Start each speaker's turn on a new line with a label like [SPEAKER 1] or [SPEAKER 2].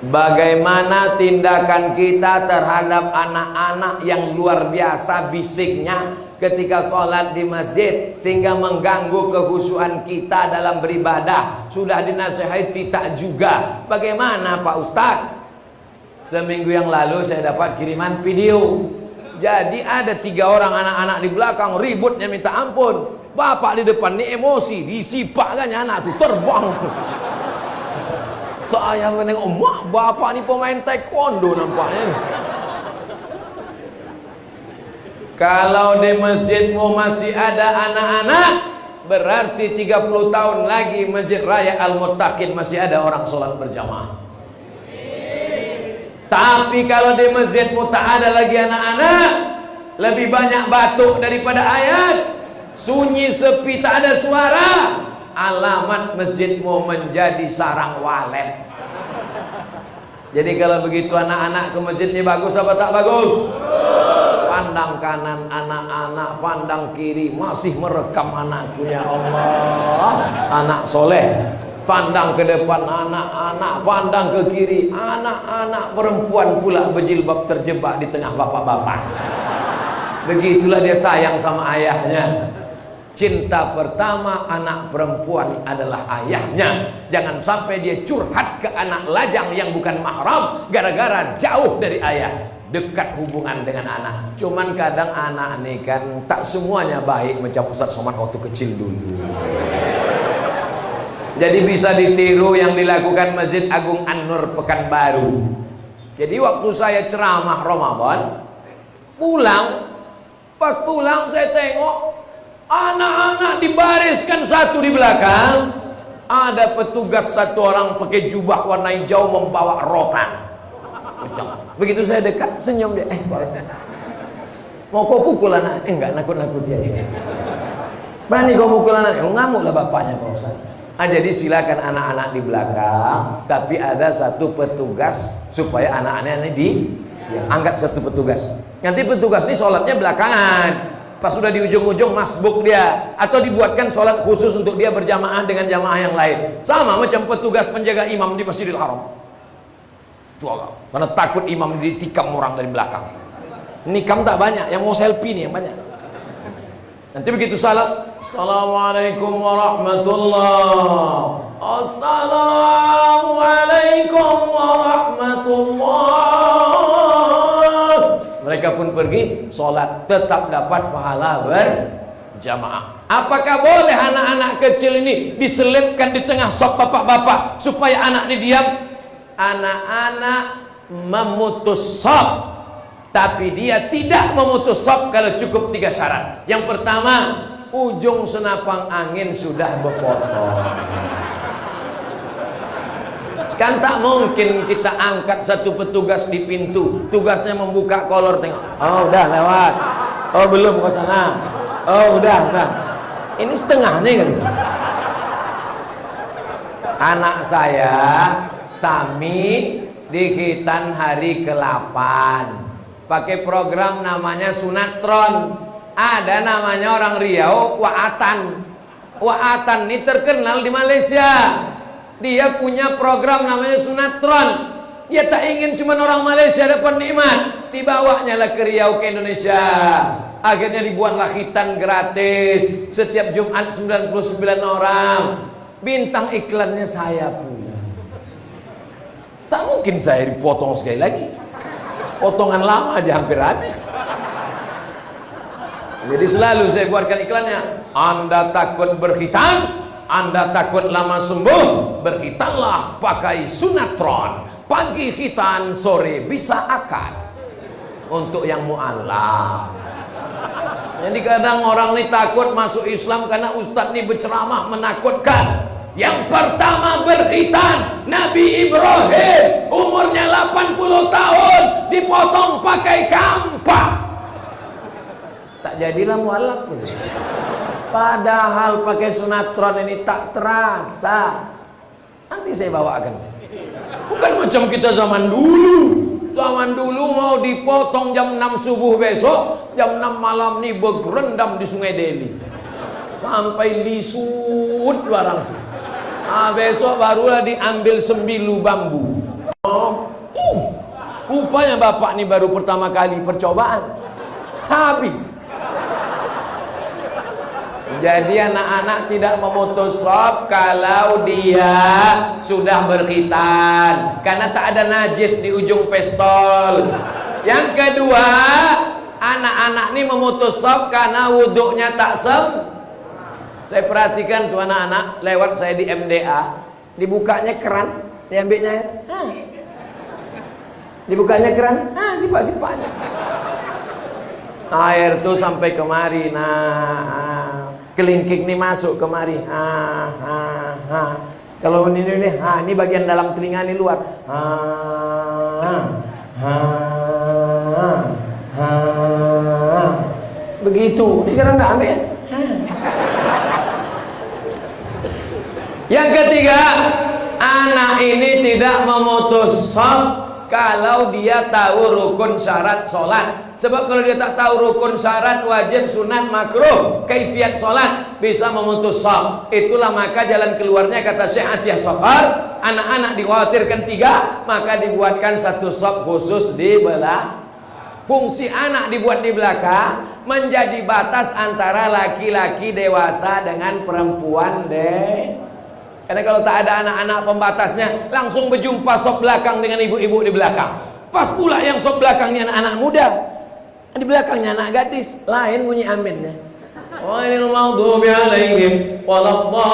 [SPEAKER 1] Bagaimana tindakan kita terhadap anak-anak yang luar biasa bisiknya ketika sholat di masjid sehingga mengganggu kekhusyuan kita dalam beribadah? Sudah dinasihati tak juga. Bagaimana Pak Ustadz? Seminggu yang lalu saya dapat kiriman video. Jadi ada 3 orang anak-anak di belakang ributnya minta ampun. Bapak di depan ini emosi, disipakkannya anak tuh terbang. Saya menengok, mak bapak ni pemain taekwondo nampaknya. Kalau di masjidmu masih ada anak-anak, berarti 30 tahun lagi Masjid Raya Al-Muttaqin masih ada orang sholat berjamaah. Tapi kalau di masjidmu tak ada lagi anak-anak, lebih banyak batuk daripada ayat, sunyi sepi tak ada suara, alamat masjidmu menjadi sarang walet. Jadi kalau begitu anak-anak ke masjid ini bagus apa tak bagus? Pandang kanan anak-anak, pandang kiri, masih merekam anakku, ya Allah, anak soleh. Pandang ke depan anak-anak, pandang ke kiri, anak-anak perempuan pula berjilbab terjebak di tengah bapak-bapak. Begitulah dia sayang sama ayahnya. Cinta pertama anak perempuan adalah ayahnya. Jangan sampai dia curhat ke anak lajang yang bukan mahram gara-gara jauh dari ayah. Dekat hubungan dengan anak. Cuman kadang anak ini kan tak semuanya baik macam Ustaz Somad waktu kecil dulu. Jadi bisa ditiru yang dilakukan Masjid Agung An-Nur Pekanbaru. Jadi waktu saya ceramah Ramadan, pas pulang saya tengok anak-anak dibariskan satu di belakang. Ada petugas satu orang pakai jubah warna hijau membawa rotan. Begitu saya dekat, senyum dia. Mau kau pukul anak? Enggak, nakut-nakut dia. Berani kau pukul anak? Ngamuklah bapaknya Pak Ustaz. Jadi silakan anak-anak di belakang, tapi ada satu petugas supaya anak-anaknya angkat satu petugas. Nanti petugas ini sholatnya belakangan. Pas sudah di ujung-ujung masbuk dia, atau dibuatkan sholat khusus untuk dia berjamaah dengan jamaah yang lain. Sama macam petugas penjaga imam di Masjidil Haram. Karena takut imam ditikam orang dari belakang. Nikam tak banyak, yang mau selfie nih yang banyak. Nanti begitu salat, assalamualaikum warahmatullah, assalamualaikum warahmatullah. Mereka pun pergi sholat, tetap dapat pahala berjamaah. Apakah boleh anak-anak kecil ini diselipkan di tengah sop bapak-bapak supaya anak ini diam? Anak-anak memutus sop, tapi dia tidak memutus sop kalau cukup 3 syarat. Yang pertama, ujung senapang angin sudah berpotong. Kan tak mungkin kita angkat satu petugas di pintu, tugasnya membuka kolor, tengok, oh udah lewat, oh belum ke sana, oh udah. Ini setengah nih kan. Anak saya Sami di Khitan hari ke-8 pakai program namanya Sunatron. Ada namanya orang Riau, Wa'atan. Wa'atan ini terkenal di Malaysia. Dia punya program namanya Sunatron. Dia tak ingin cuma orang Malaysia dapat nikmat, dibawanya lah ke Riau, ke Indonesia. Akhirnya dibuatlah khitan gratis setiap Jumat 99 orang. Bintang iklannya saya punya. Tak mungkin saya dipotong sekali lagi. Potongan lama aja hampir habis. Jadi selalu saya buatkan iklannya. Anda takut berkhitan, Anda takut lama sembuh, berkhitanlah pakai Sunatron. Pagi khitan, sore bisa akad. Untuk yang mu'alaf. Jadi kadang orang ini takut masuk Islam karena ustadz ini berceramah menakutkan. Yang pertama berkhitan, Nabi Ibrahim umurnya 80 tahun dipotong pakai kampak. Tak jadilah mualaf pun. Padahal pakai Sunatron ini tak terasa. Nanti saya bawakan. Bukan macam kita zaman dulu. Zaman dulu mau dipotong jam 6 subuh besok, jam 6 malam nih bergerendam di Sungai Deli. Sampai lisut barang tuh. Besok barulah diambil sembilu bambu. Rupanya bapak ini baru pertama kali percobaan, habis. Jadi anak-anak tidak memutus shaf kalau dia sudah berkhitan, karena tak ada najis di ujung pistol. Yang kedua, anak-anak ini memutus shaf karena wuduknya tak Saya perhatikan tuh anak-anak lewat saya di MDA, dibukanya keran, diambilnya air, dibukanya keran, sipak-sipaknya. Air tuh sampai kemari, kelingking nih masuk kemari, kalau ini bagian dalam telinga ini luar, begitu. Ini sekarang udah ambil. Yang ketiga, anak ini tidak memutus shaf kalau dia tahu rukun syarat sholat. Sebab kalau dia tak tahu rukun syarat, wajib, sunat, makruh, kaifiat sholat, bisa memutus shaf. Itulah maka jalan keluarnya, kata Syekh Atiyah Safar, anak-anak dikhawatirkan 3, maka dibuatkan satu shaf khusus di belah. Fungsi anak dibuat di belakang menjadi batas antara laki-laki dewasa dengan perempuan Karena kalau tak ada anak-anak pembatasnya, langsung berjumpa shaf belakang dengan ibu-ibu di belakang. Pas pula yang shaf belakangnya anak-anak muda, di belakangnya anak gadis, lain bunyi aminnya. Ghairil maghdubi alaihim waladdallin.